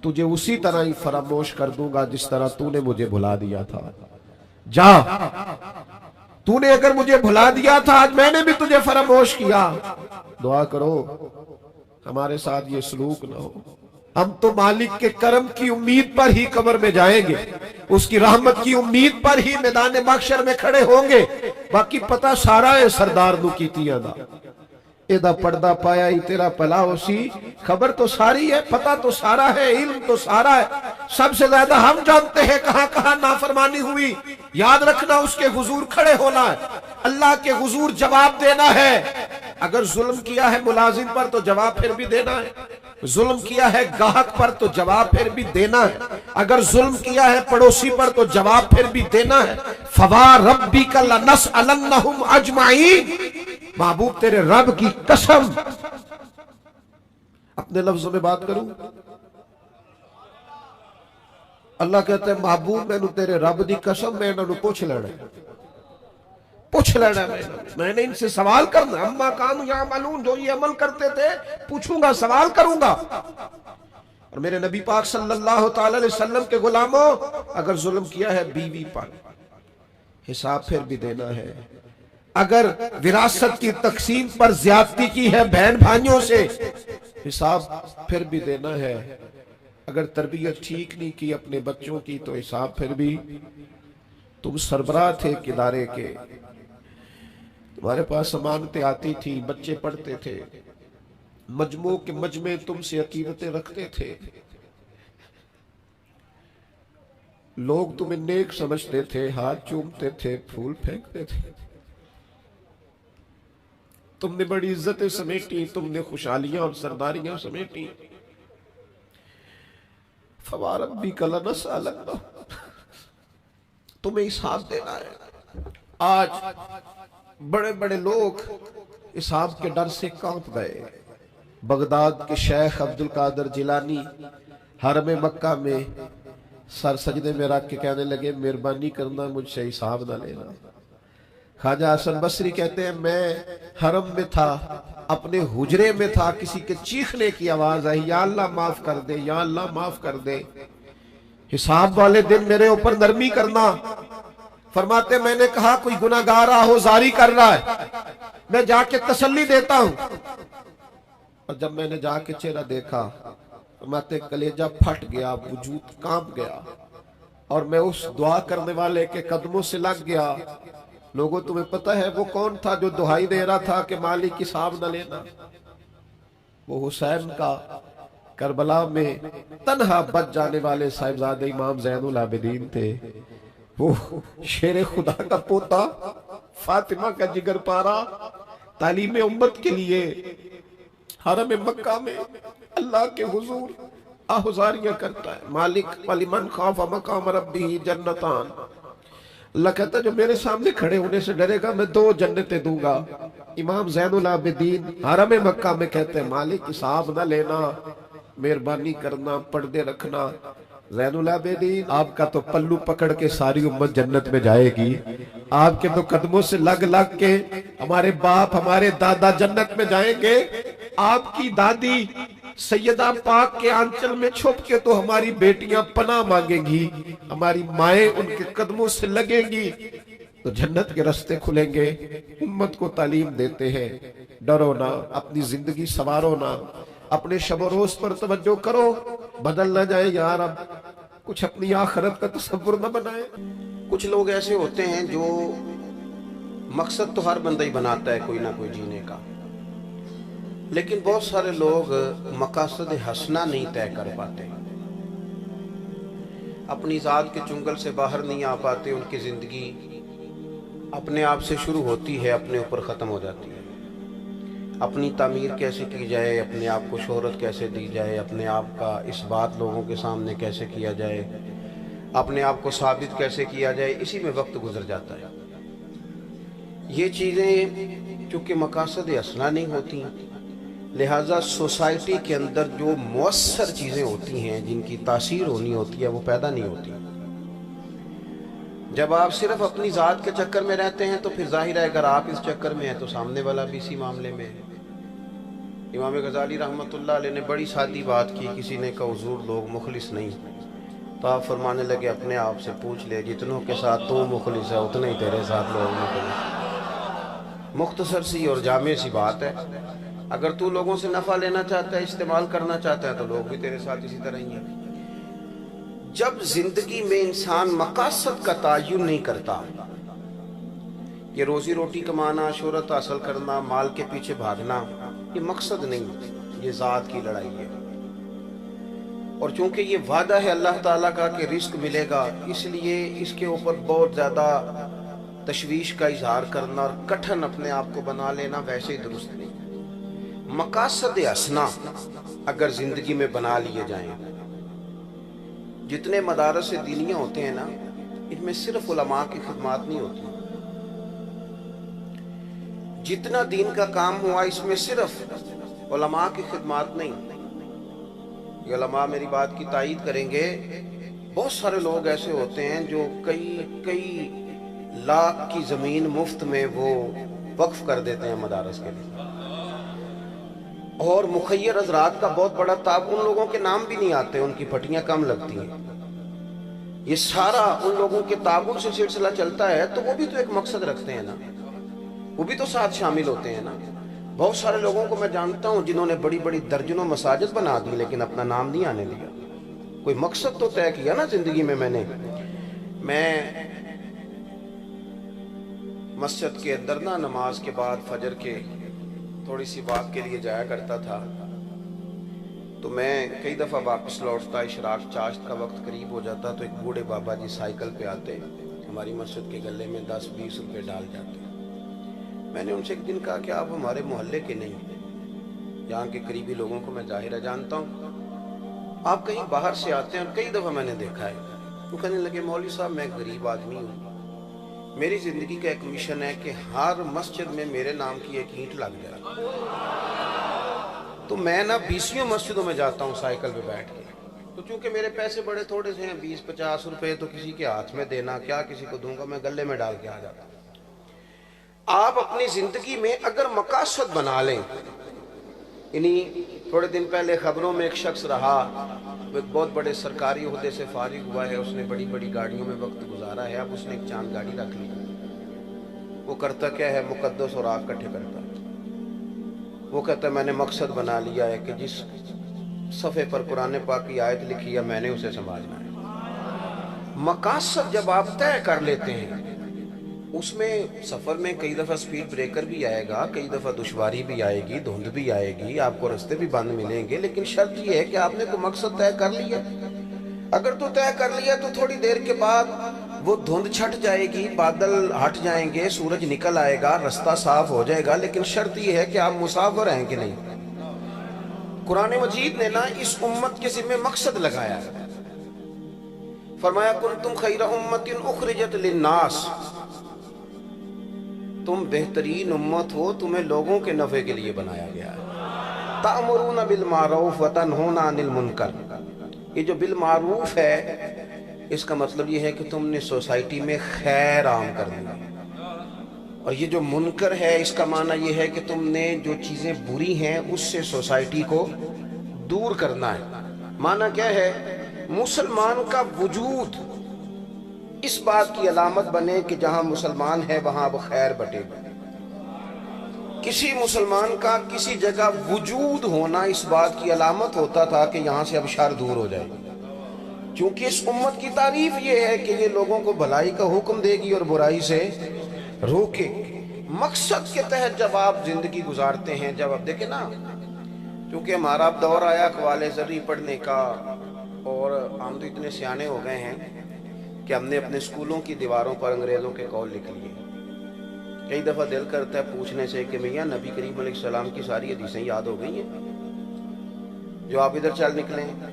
تجھے اسی طرح ہی فراموش کر دوں گا جس طرح تو نے مجھے بھلا دیا تھا۔ جا، تو نے اگر مجھے بھلا دیا تھا آج میں نے بھی تجھے فراموش کیا۔ دعا کرو ہمارے ساتھ یہ سلوک نہ ہو۔ ہم تو مالک کے کرم کی امید پر ہی قبر میں جائیں گے، اس کی رحمت کی امید پر ہی میدان محشر میں کھڑے ہوں گے۔ باقی پتہ سارا ہے سردار نو کیتیاں دا، ایدہ پردہ پایا ہی تیرا پلا ہو سی۔ خبر تو ساری ہے، پتہ تو سارا ہے، علم تو سارا ہے۔ سب سے زیادہ ہم جانتے ہیں کہاں کہاں نافرمانی ہوئی۔ یاد رکھنا اس کے حضور کھڑے ہونا ہے، اللہ کے حضور جواب دینا ہے۔ اگر ظلم کیا ہے ملازم پر تو جواب پھر بھی دینا ہے، ظلم کیا ہے گاہک پر تو جواب پھر بھی دینا ہے، اگر ظلم کیا ہے پڑوسی پر تو جواب پھر بھی دینا ہے۔ فَوَرَبِّكَ لَنَسْأَلَنَّهُمْ أَجْمَعِينَ، محبوب تیرے رب کی قسم، اپنے لفظوں میں بات کروں، اللہ کہتا ہے محبوب میں نے تیرے رب دی قسم میں انہوں نے پوچھ لینا میں نے ان سے سوال کرنا، اما کانوا یعملون، جو یہ عمل کرتے تھے پوچھوں گا، سوال کروں گا۔ اور میرے نبی پاک صلی اللہ تعالی علیہ وسلم کے غلاموں، اگر ظلم کیا ہے بیوی پر حساب پھر بھی دینا ہے، اگر وراثت کی تقسیم پر زیادتی کی ہے بہن بھائیوں سے حساب پھر بھی دینا ہے، اگر تربیت ٹھیک نہیں کی اپنے بچوں کی تو حساب پھر بھی۔ تم سربراہ تھے ایک ادارے کے، تمہارے پاس امانتیں آتی تھی، بچے پڑھتے تھے، مجموع کے مجمع تم سے عقیدتیں رکھتے تھے، لوگ تمہیں نیک سمجھتے تھے، ہاتھ چومتے تھے، پھول پھینکتے تھے، تم نے بڑی عزتیں سمیٹی، تم نے خوشحالیاں اور سرداریاں سمیٹی۔ فَوَرَبِّكَ لَنَسْأَلَنَّهُمْ، تمہیں حساب دینا ہے۔ آج بڑے بڑے لوگ حساب کے ڈر سے کانپ گئے۔ بغداد کے شیخ عبدالقادر جیلانی حرم مکہ میں سر سجدے میں رکھ کے کہنے لگے مہربانی کرنا مجھ سے حساب نہ لینا۔ خواجہ حسن بصری کہتے ہیں میں حرم میں تھا، اپنے حجرے میں تھا، کسی کے چیخنے کی آواز آئی یا اللہ معاف کر دے، یا اللہ معاف کر دے، حساب والے دن میرے اوپر نرمی کرنا۔ فرماتے میں نے کہا کوئی گناہگار آہوزاری کر رہا ہے، میں جا کے تسلی دیتا ہوں۔ اور جب میں نے جا کے چہرہ دیکھا فرماتے کلیجہ پھٹ گیا، وجود کانپ گیا، اور میں اس دعا کرنے والے کے قدموں سے لگ گیا۔ لوگوں تمہیں پتہ ہے وہ کون تھا جو دہائی دے رہا تھا کہ مالک حساب نہ لینا؟ وہ حسین کا کربلا میں تنہا بچ جانے والے صاحبزادہ امام زین العابدین تھے، وہ شیر خدا کا پوتا فاطمہ کا جگر پارا تعلیم امت کے لیے حرم مکہ میں اللہ کے حضور آہذاریاں کرتا ہے. مالک ولمن خاف مقام ربہ جنتان. اللہ کہتا ہے جو میرے سامنے کھڑے ہونے سے ڈرے گا میں 2 جنتیں دوں گا. امام زین العابدین حرم مکہ میں کہتے ہیں مالک حساب نہ لینا، مہربانی کرنا، پردے رکھنا. زین العابدین آپ کا تو پلو پکڑ کے ساری امت جنت میں جائے گی، آپ کے تو قدموں سے لگ لگ کے ہمارے باپ ہمارے دادا جنت میں جائیں گے. آپ کی دادی سیدہ پاک کے آنچل میں چھپ کے تو ہماری بیٹیاں پناہ مانگیں گی، ہماری مائیں ان کے قدموں سے لگیں گی تو جنت کے رستے کھلیں گے. امت کو تعلیم دیتے ہیں ڈرو نہ، اپنی زندگی سنوارو نہ، اپنے شب و روز پر توجہ کرو، بدل نہ جائے یا رب، کچھ اپنی آخرت کا تصور نہ بنائے. کچھ لوگ ایسے ہوتے ہیں جو مقصد تو ہر بندہ ہی بناتا ہے کوئی نہ کوئی جینے کا، لیکن بہت سارے لوگ مقاصد حسنہ نہیں طے کر پاتے، اپنی ذات کے چنگل سے باہر نہیں آ پاتے. ان کی زندگی اپنے آپ سے شروع ہوتی ہے، اپنے اوپر ختم ہو جاتی ہے. اپنی تعمیر کیسے کی جائے، اپنے آپ کو شہرت کیسے دی جائے، اپنے آپ کا اس بات لوگوں کے سامنے کیسے کیا جائے، اپنے آپ کو ثابت کیسے کیا جائے، اسی میں وقت گزر جاتا ہے. یہ چیزیں چونکہ مقاصد حسنہ نہیں ہوتی، لہٰذا سوسائٹی کے اندر جو مؤثر چیزیں ہوتی ہیں جن کی تاثیر ہونی ہوتی ہے وہ پیدا نہیں ہوتی. جب آپ صرف اپنی ذات کے چکر میں رہتے ہیں تو پھر ظاہر ہے اگر آپ اس چکر میں ہیں تو سامنے والا بھی اسی معاملے میں ہے. امام غزالی رحمۃ اللہ علیہ نے بڑی سادی بات کی. کسی نے کہا حضور لوگ مخلص نہیں، تو آپ فرمانے لگے اپنے آپ سے پوچھ لے جتنوں کے ساتھ تو مخلص ہے اتنے ہی تیرے ساتھ لوگ مخلص. مختصر سی اور جامع سی بات ہے. اگر تو لوگوں سے نفع لینا چاہتا ہے، استعمال کرنا چاہتا ہے، تو لوگ بھی تیرے ساتھ اسی طرح ہی ہیں. جب زندگی میں انسان مقاصد کا تعین نہیں کرتا، یہ روزی روٹی کمانا، شہرت حاصل کرنا، مال کے پیچھے بھاگنا، یہ مقصد نہیں، یہ ذات کی لڑائی ہے. اور چونکہ یہ وعدہ ہے اللہ تعالیٰ کا کہ رزق ملے گا، اس لیے اس کے اوپر بہت زیادہ تشویش کا اظہار کرنا اور کٹھن اپنے آپ کو بنا لینا ویسے ہی درست نہیں. مقاصد حسنہ اگر زندگی میں بنا لیے جائیں، جتنے مدارس دینیہ ہوتے ہیں نا، ان میں صرف علماء کی خدمات نہیں ہوتی. جتنا دین کا کام ہوا اس میں صرف علماء کی خدمات نہیں. یہ علماء میری بات کی تائید کریں گے. بہت سارے لوگ ایسے ہوتے ہیں جو کئی لاکھ کی زمین مفت میں وہ وقف کر دیتے ہیں مدارس کے لیے، اور مخیر حضرات کا بہت بڑا تعاون. ان لوگوں کے نام بھی نہیں آتے، ان کی پھٹیاں کم لگتی ہیں. یہ سارا ان لوگوں کے تعاون سے سلسلہ چلتا ہے، تو وہ بھی تو ایک مقصد رکھتے ہیں نا، وہ بھی تو ساتھ شامل ہوتے ہیں نا. بہت سارے لوگوں کو میں جانتا ہوں جنہوں نے بڑی بڑی درجنوں مساجد بنا دی لیکن اپنا نام نہیں آنے دیا. کوئی مقصد تو طے کیا نا زندگی میں. میں مسجد کے اندر نا نماز کے بعد فجر کے تھوڑی سی واک کے لیے جایا کرتا تھا. تو میں کئی دفعہ واپس لوٹتا، اشراق چاشت کا وقت قریب ہو جاتا تو ایک بوڑھے بابا جی سائیکل پہ آتے، ہماری مسجد کے گلے میں 10-20 روپے ڈال جاتے. میں نے ان سے ایک دن کہا کہ آپ ہمارے محلے کے نہیں، یہاں کے قریبی لوگوں کو میں ظاہرہ جانتا ہوں، آپ کہیں باہر سے آتے ہیں اور کئی دفعہ میں نے دیکھا ہے. وہ کہنے لگے مولوی صاحب میں غریب آدمی ہوں، میری زندگی کا ایک مشن ہے کہ ہر مسجد میں میرے نام کی ایک اینٹ لگ جائے. تو میں نا 20 مسجدوں میں جاتا ہوں سائیکل پہ بیٹھ کے. تو چونکہ میرے پیسے بڑے تھوڑے سے ہیں، 20-50 روپے تو کسی کے ہاتھ میں دینا، کیا کسی کو دوں گا، میں گلے میں ڈال کے آ جاتا ہوں. آپ اپنی زندگی میں اگر مقاصد بنا لیں، تھوڑے دن پہلے خبروں میں ایک شخص رہا، وہ ایک بہت بڑے سرکاری عہدے سے فارغ ہوا ہے، اس نے بڑی بڑی گاڑیوں میں وقت گزارا ہے، اب اس نے ایک چاند گاڑی رکھ لی. وہ کرتا کیا ہے؟ مقدس اور آگ کٹھے کرتا. وہ کہتا ہے میں نے مقصد بنا لیا ہے کہ جس صفحے پر قرآن پاک کی آیت لکھی ہے میں نے اسے سنبھالنا ہے. مقاصد جب آپ طے کر لیتے ہیں، اس میں سفر میں کئی دفعہ سپیڈ بریکر بھی آئے گا، کئی دفعہ دشواری بھی آئے گی، دھند بھی آئے گی، آپ کو رستے بھی بند ملیں گے، لیکن شرط یہ ہے کہ آپ نے کوئی مقصد طے کر لیا. اگر تو طے کر لیا تو تھوڑی دیر کے بعد وہ دھند چھٹ جائے گی، بادل ہٹ جائیں گے، سورج نکل آئے گا، رستہ صاف ہو جائے گا، لیکن شرط یہ ہے کہ آپ مسافر ہیں کہ نہیں۔ قرآن مجید نے نا اس امت کے ذمہ مقصد لگایا ہے، فرمایا کنتم خیر امت اخرجت للناس، تم بہترین امت ہو، تمہیں لوگوں کے نفع کے لیے بنایا گیا ہے۔ تأمرون بالمعروف وتنہون عن المنکر، یہ جو بالمعروف ہے اس کا مطلب یہ ہے کہ تم نے سوسائٹی میں خیر عام کرنی ہے، اور یہ جو منکر ہے اس کا معنی یہ ہے کہ تم نے جو چیزیں بری ہیں اس سے سوسائٹی کو دور کرنا ہے۔ معنی کیا ہے؟ مسلمان کا وجود اس بات کی علامت بنے کہ جہاں مسلمان ہے وہاں اب خیر بٹے گا۔ کسی مسلمان کا کسی جگہ وجود ہونا اس بات کی علامت ہوتا تھا کہ یہاں سے اب شر دور ہو جائے گا، چونکہ اس امت کی تعریف یہ ہے کہ یہ لوگوں کو بھلائی کا حکم دے گی اور برائی سے روکے گی۔ مقصد کے تحت جب آپ زندگی گزارتے ہیں، جب آپ دیکھیں نا، کیونکہ ہمارا اب دور آیا اقوال زرعی پڑھنے کا، اور ہم تو اتنے سیانے ہو گئے ہیں کہ ہم نے اپنے اسکولوں کی دیواروں پر انگریزوں کے قول لکھ لیے۔ کئی دفعہ دل کرتا ہے پوچھنے سے کہ میاں نبی کریم علیہ السلام کی ساری حدیثیں یاد ہو گئی ہیں جو آپ ادھر چل نکلے ہیں؟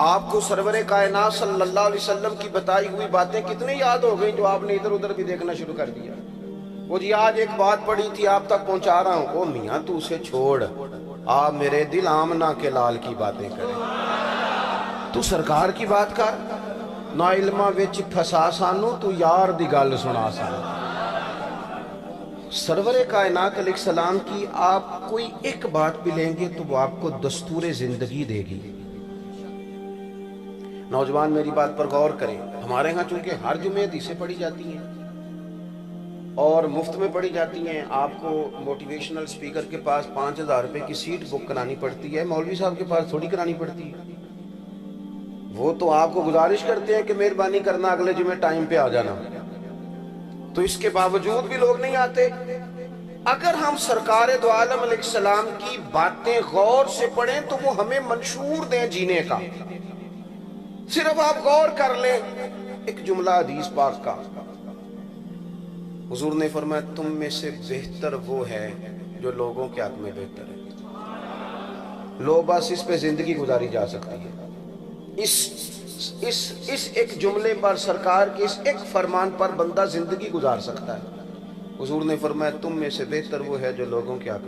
آپ کو سرور کائنات صلی اللہ علیہ وسلم کی بتائی ہوئی باتیں کتنے یاد ہو گئی جو آپ نے ادھر ادھر بھی دیکھنا شروع کر دیا؟ وہ جی آج ایک بات پڑھی تھی آپ تک پہنچا رہا ہوں۔ او میاں تو اسے چھوڑ، آپ میرے دل آمنہ کے لال کی باتیں کریں، تو سرکار کی بات کر۔ نا علمہ وچ پھسا سانو، تو یار دی گل سنا سانو۔ سرور کائنات علیہ السلام کی آپ کوئی ایک بات بھی لیں گے تو وہ آپ کو دستور زندگی دے گی۔ نوجوان میری بات پر غور کریں، ہمارے ہاں چونکہ ہر جمعے حدیثیں پڑھی جاتی ہیں اور مفت میں پڑھی جاتی ہیں، آپ کو موٹیویشنل سپیکر کے پاس 5,000 روپے کی سیٹ بک کرانی پڑتی ہے، مولوی صاحب کے پاس تھوڑی کرانی پڑتی ہے۔ وہ تو آپ کو گزارش کرتے ہیں کہ مہربانی کرنا اگلے جمعے ٹائم پہ آ جانا، تو اس کے باوجود بھی لوگ نہیں آتے۔ اگر ہم سرکار دو عالم علیہ السلام کی باتیں غور سے پڑھیں تو وہ ہمیں منشور دیں جینے کا۔ صرف آپ غور کر لیں ایک جملہ حدیث پاک کا، حضور نے فرمایا تم میں سے بہتر وہ ہے جو لوگوں کے حق میں بہتر ہے۔ لو بس اس پہ زندگی گزاری جا سکتی ہے، اس ایک جملے پر، سرکار کے اس ایک فرمان پر بندہ زندگی گزار سکتا ہے۔ حضور نے فرمایا تم میں سے بہتر وہ ہے جو لوگوں کے حق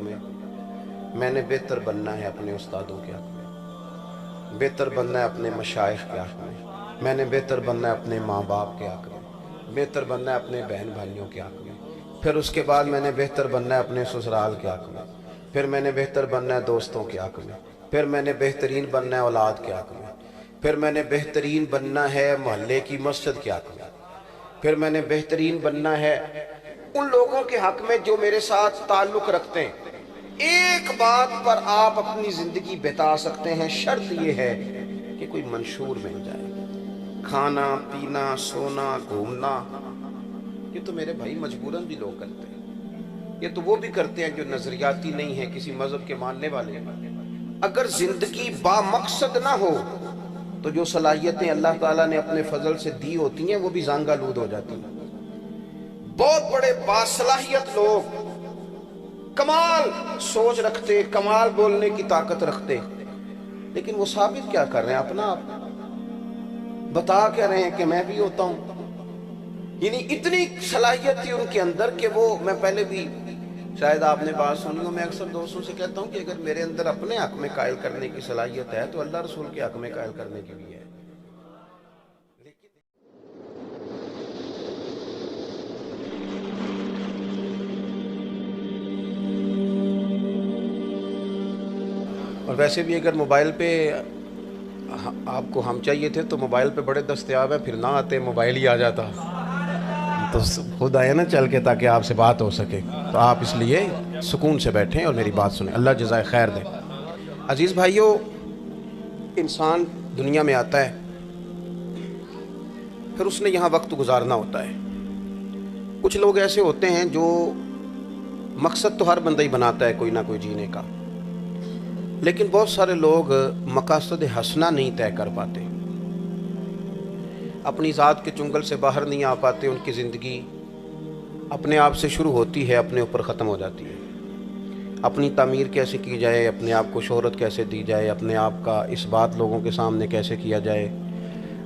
میں نے بہتر بننا ہے اپنے استادوں کے حق میں، بہتر بننا ہے اپنے مشائخ کے حق میں نے بہتر بننا ہے اپنے ماں باپ کے حق میں، بہتر بننا ہے اپنے بہن بھائیوں کے حق میں، پھر اس کے بعد میں نے بہتر بننا ہے اپنے سسرال کے حق میں، پھر میں نے بہتر بننا ہے دوستوں کے حق میں، پھر میں نے بہترین بننا ہے اولاد کے حق میں، پھر میں نے بہترین بننا ہے محلے کی مسجد کے حق میں، پھر میں نے بہترین بننا ہے ان لوگوں کے حق میں جو میرے ساتھ تعلق رکھتے ہیں۔ ایک بات پر آپ اپنی زندگی بتا سکتے ہیں، شرط یہ ہے کہ کوئی منشور مل جائے۔ کھانا پینا سونا گھومنا یہ تو میرے بھائی مجبوراً بھی لوگ کرتے ہیں، یہ تو وہ بھی کرتے ہیں جو نظریاتی نہیں ہیں، کسی مذہب کے ماننے والے ہیں۔ اگر زندگی با مقصد نہ ہو تو جو صلاحیتیں اللہ تعالیٰ نے اپنے فضل سے دی ہوتی ہیں وہ بھی زنگ آلود ہو جاتی ہیں۔ بہت بڑے باصلاحیت لوگ کمال سوچ رکھتے، کمال بولنے کی طاقت رکھتے، لیکن وہ ثابت کیا کر رہے ہیں؟ اپنا آپ بتا کہہ رہے ہیں کہ میں بھی ہوتا ہوں۔ یعنی اتنی صلاحیت تھی ان کے اندر کہ وہ، میں پہلے بھی شاید آپ نے بات سنی ہو، میں اکثر دوستوں سے کہتا ہوں کہ اگر میرے اندر اپنے حق میں قائل کرنے کی صلاحیت ہے تو اللہ رسول کے حق میں قائل کرنے کی بھی ہے۔ اور ویسے بھی اگر موبائل پہ آپ کو ہم چاہیے تھے تو موبائل پہ بڑے دستیاب ہیں، پھر نہ آتے موبائل ہی آ جاتا، تو خود آئے نا چل کے تاکہ آپ سے بات ہو سکے، تو آپ اس لیے سکون سے بیٹھیں اور میری بات سنیں، اللہ جزائے خیر دے۔ عزیز بھائیو، انسان دنیا میں آتا ہے، پھر اس نے یہاں وقت گزارنا ہوتا ہے۔ کچھ لوگ ایسے ہوتے ہیں جو مقصد تو ہر بندہ ہی بناتا ہے کوئی نہ کوئی جینے کا، لیکن بہت سارے لوگ مقاصد حسنہ نہیں طے کر پاتے۔ اپنی ذات کے چنگل سے باہر نہیں آ پاتے، ان کی زندگی اپنے آپ سے شروع ہوتی ہے، اپنے اوپر ختم ہو جاتی ہے۔ اپنی تعمیر کیسے کی جائے، اپنے آپ کو شہرت کیسے دی جائے، اپنے آپ کا اس بات لوگوں کے سامنے کیسے کیا جائے،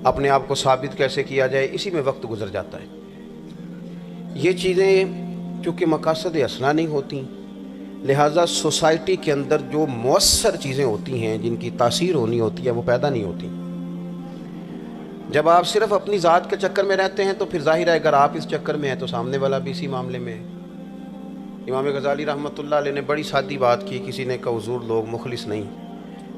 اپنے آپ کو ثابت کیسے کیا جائے، اسی میں وقت گزر جاتا ہے۔ یہ چیزیں چونکہ مقاصد اسنا نہیں ہوتی، لہٰذا سوسائٹی کے اندر جو مؤثر چیزیں ہوتی ہیں، جن کی تاثیر ہونی ہوتی ہے، وہ پیدا نہیں ہوتی۔ جب آپ صرف اپنی ذات کے چکر میں رہتے ہیں تو پھر ظاہر ہے اگر آپ اس چکر میں ہیں تو سامنے والا بھی اسی معاملے میں ہے۔ امام غزالی رحمۃ اللہ علیہ نے بڑی سادی بات کی، کسی نے کہا حضور لوگ مخلص نہیں،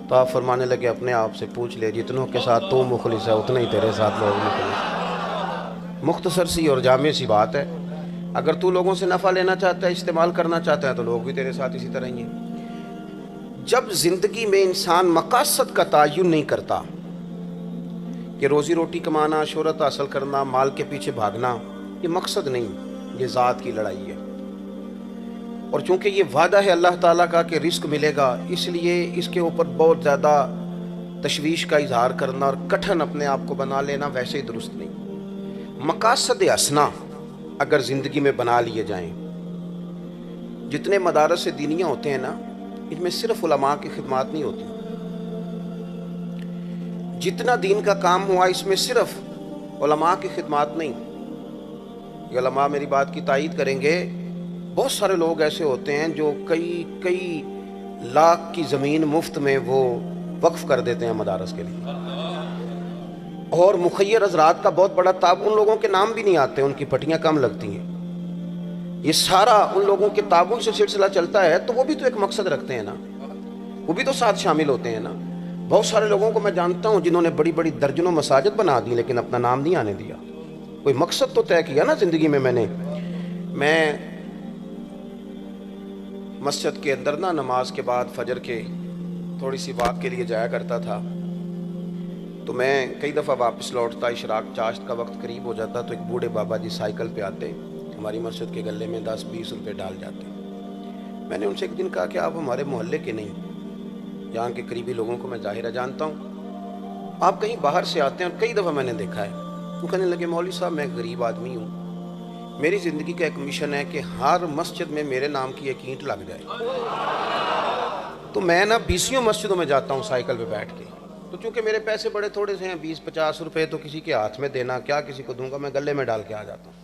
تو آپ فرمانے لگے اپنے آپ سے پوچھ لے، جتنوں کے ساتھ تو مخلص ہے اتنے ہی تیرے ساتھ لوگ مخلص۔ مختصر سی اور جامع سی بات ہے، اگر تو لوگوں سے نفع لینا چاہتا ہے، استعمال کرنا چاہتا ہے، تو لوگ بھی تیرے ساتھ اسی طرح ہی ہیں۔ جب زندگی میں انسان مقاصد کا تعین نہیں کرتا کہ روزی روٹی کمانا، شہرت حاصل کرنا، مال کے پیچھے بھاگنا، یہ مقصد نہیں، یہ ذات کی لڑائی ہے۔ اور چونکہ یہ وعدہ ہے اللہ تعالیٰ کا کہ رزق ملے گا، اس لیے اس کے اوپر بہت زیادہ تشویش کا اظہار کرنا اور کٹھن اپنے آپ کو بنا لینا ویسے ہی درست نہیں۔ مقاصد اسنا اگر زندگی میں بنا لیے جائیں، جتنے مدارس دینیہ ہوتے ہیں نا، ان میں صرف علماء کی خدمات نہیں ہوتی۔ جتنا دین کا کام ہوا اس میں صرف علماء کی خدمات نہیں۔ یہ علماء میری بات کی تائید کریں گے، بہت سارے لوگ ایسے ہوتے ہیں جو کئی لاکھ کی زمین مفت میں وہ وقف کر دیتے ہیں مدارس کے لیے، اور مخیر حضرات کا بہت بڑا تعاون، ان لوگوں کے نام بھی نہیں آتے، ان کی پٹیاں کم لگتی ہیں۔ یہ سارا ان لوگوں کے تعاون سے سلسلہ چلتا ہے، تو وہ بھی تو ایک مقصد رکھتے ہیں نا، وہ بھی تو ساتھ شامل ہوتے ہیں نا۔ بہت سارے لوگوں کو میں جانتا ہوں جنہوں نے بڑی بڑی درجنوں مساجد بنا دی لیکن اپنا نام نہیں آنے دیا۔ کوئی مقصد تو طے کیا نا زندگی میں۔ میں مسجد کے اندر نا نماز کے بعد فجر کے تھوڑی سی واک کے لیے جایا کرتا تھا، تو میں کئی دفعہ واپس لوٹتا، اشراق چاشت کا وقت قریب ہو جاتا تو ایک بوڑھے بابا جی سائیکل پہ آتے، ہماری مسجد کے گلے میں 10-20 روپے ڈال جاتے۔ میں نے ان سے ایک دن کہا کہ آپ ہمارے محلے کے نہیں، یہاں کے قریبی لوگوں کو میں ظاہرہ جانتا ہوں، آپ کہیں باہر سے آتے ہیں، اور کئی دفعہ میں نے دیکھا ہے۔ وہ کہنے لگے مولوی صاحب میں غریب آدمی ہوں، میری زندگی کا ایک مشن ہے کہ ہر مسجد میں میرے نام کی ایک اینٹ لگ جائے، تو میں نا 20 مسجدوں میں جاتا ہوں سائیکل پہ بیٹھ کے، تو چونکہ میرے پیسے بڑے تھوڑے سے ہیں، 20-50 روپے تو کسی کے ہاتھ میں دینا کیا، کسی کو دوں گا، میں گلے میں ڈال کے آ جاتا ہوں۔